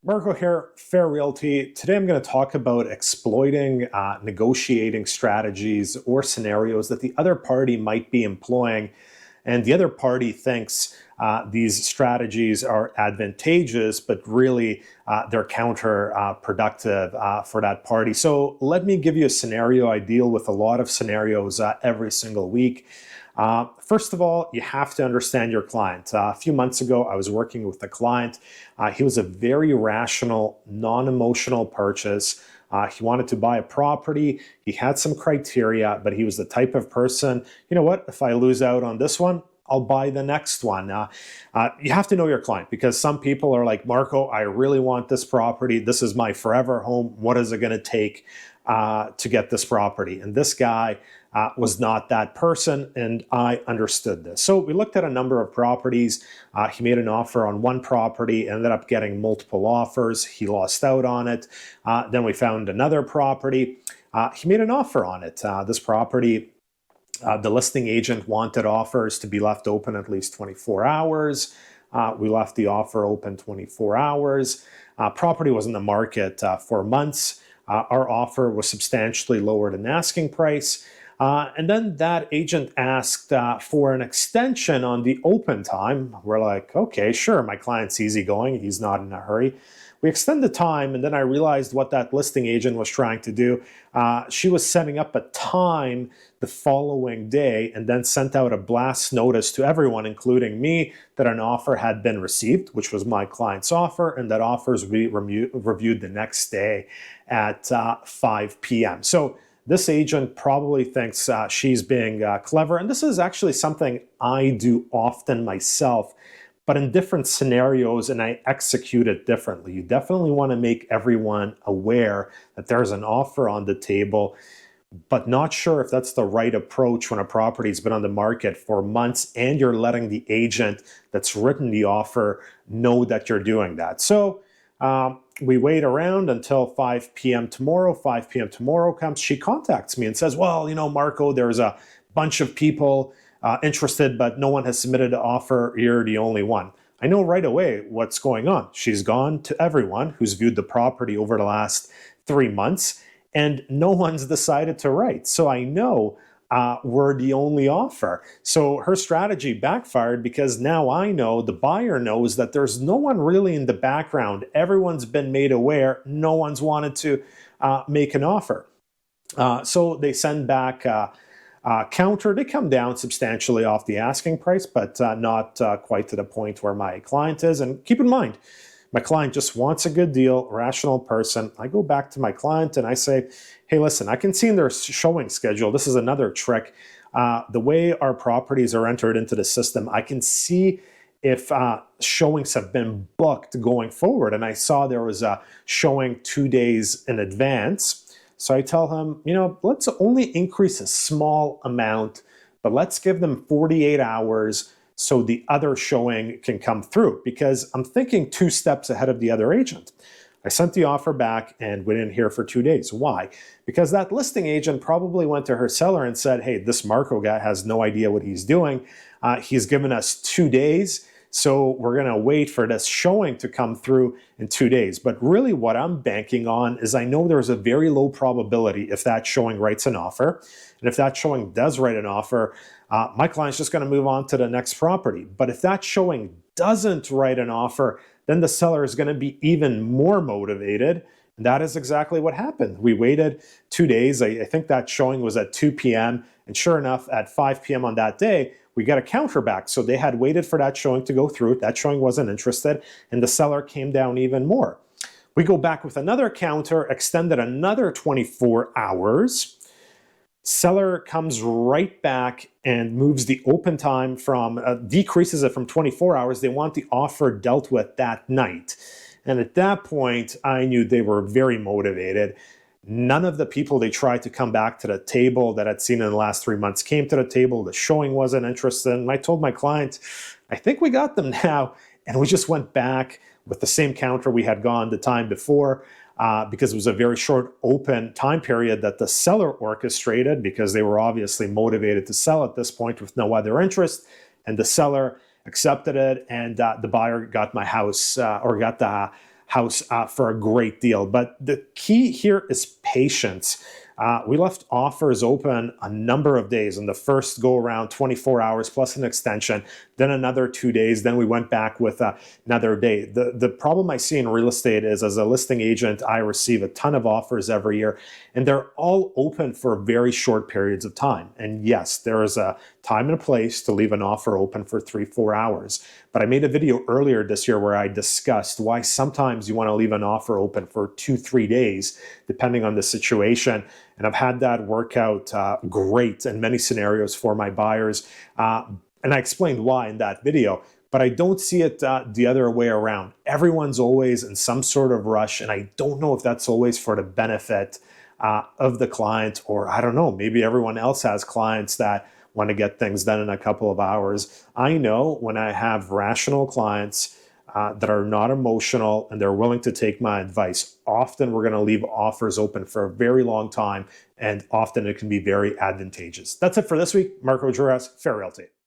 Marko here, Fair Realty. Today I'm going to talk about exploiting negotiating strategies or scenarios that the other party might be employing, and the other party thinks these strategies are advantageous, but really they're counterproductive for that party. So let me give you a scenario. I deal with a lot of scenarios every single week. First of all, you have to understand your client. A few months ago, I was working with a client. He was a very rational, non-emotional purchase. He wanted to buy a property. He had some criteria, but he was the type of person, you know what, if I lose out on this one, I'll buy the next one. You have to know your client, because some people are like, Marko, I really want this property. This is my forever home. What is it going to take to get this property? And this guy was not that person, and I understood this. So we looked at a number of properties. He made an offer on one property, ended up getting multiple offers. He lost out on it. Then we found another property. He made an offer on it. This property, the listing agent wanted offers to be left open at least 24 hours. We left the offer open 24 hours. Property was in the market for months. Our offer was substantially lower than asking price. And then that agent asked for an extension on the open time. We're like, okay, sure, my client's easygoing. He's not in a hurry. We extend the time, and then I realized what that listing agent was trying to do. She was setting up a time the following day and then sent out a blast notice to everyone, including me, that an offer had been received, which was my client's offer, and that offers would be reviewed the next day at 5 p.m. So this agent probably thinks she's being clever, and this is actually something I do often myself, but in different scenarios, and I execute it differently. You definitely want to make everyone aware that there's an offer on the table, but not sure if that's the right approach when a property's been on the market for months and you're letting the agent that's written the offer know that you're doing that. So we wait around until 5 p.m. tomorrow. 5 p.m. tomorrow comes. She contacts me and says, well, you know, Marko, there's a bunch of people interested, but no one has submitted an offer. You're the only one. I know right away what's going on. She's gone to everyone who's viewed the property over the last 3 months, and no one's decided to write. So I know we're the only offer. So her strategy backfired, because now I know, the buyer knows, that there's no one really in the background. Everyone's been made aware. No one's wanted to make an offer. So they send back counter. They come down substantially off the asking price, but not quite to the point where my client is. And keep in mind, my client just wants a good deal, rational person. I go back to my client and I say, hey, listen, I can see in their showing schedule, this is another trick. The way our properties are entered into the system, I can see if showings have been booked going forward. And I saw there was a showing 2 days in advance. So I tell him, you know, let's only increase a small amount, but let's give them 48 hours so the other showing can come through, because I'm thinking 2 steps ahead of the other agent. I sent the offer back and we didn't hear for 2 days. Why? Because that listing agent probably went to her seller and said, hey, this Marko guy has no idea what he's doing. He's given us 2 days. So we're going to wait for this showing to come through in 2 days. But really what I'm banking on is, I know there's a very low probability if that showing writes an offer. And if that showing does write an offer, my client's just going to move on to the next property. But if that showing doesn't write an offer, then the seller is going to be even more motivated. And that is exactly what happened. We waited 2 days. I think that showing was at 2 p.m. And sure enough, at 5 p.m. on that day, we got a counter back. So they had waited for that showing to go through. That showing wasn't interested, and the seller came down even more. We go back with another counter, extended another 24 hours. Seller comes right back and moves the open time from, decreases it from 24 hours. They want the offer dealt with that night. And at that point, I knew they were very motivated. None of the people they tried to come back to the table that I'd seen in the last 3 months came to the table. The showing wasn't interested. And I told my client, I think we got them now. And we just went back with the same counter we had gone the time before, because it was a very short open time period that the seller orchestrated, because they were obviously motivated to sell at this point with no other interest. And the seller accepted it, and the buyer got my house, or got the house for a great deal. But the key here is patience. We left offers open a number of days. In the first go around, 24 hours plus an extension, then another 2 days. Then we went back with another day. The problem I see in real estate is, as a listing agent, I receive a ton of offers every year, and they're all open for very short periods of time. And yes, there is a time and a place to leave an offer open for 3-4 hours. But I made a video earlier this year where I discussed why sometimes you want to leave an offer open for 2-3 days, depending on the situation. And I've had that work out great in many scenarios for my buyers. And I explained why in that video. But I don't see it the other way around. Everyone's always in some sort of rush, and I don't know if that's always for the benefit of the client, or I don't know, maybe everyone else has clients that want to get things done in a couple of hours. I know when I have rational clients that are not emotional and they're willing to take my advice, often we're going to leave offers open for a very long time, and often it can be very advantageous. That's it for this week. Marko, Juras, Fair Realty.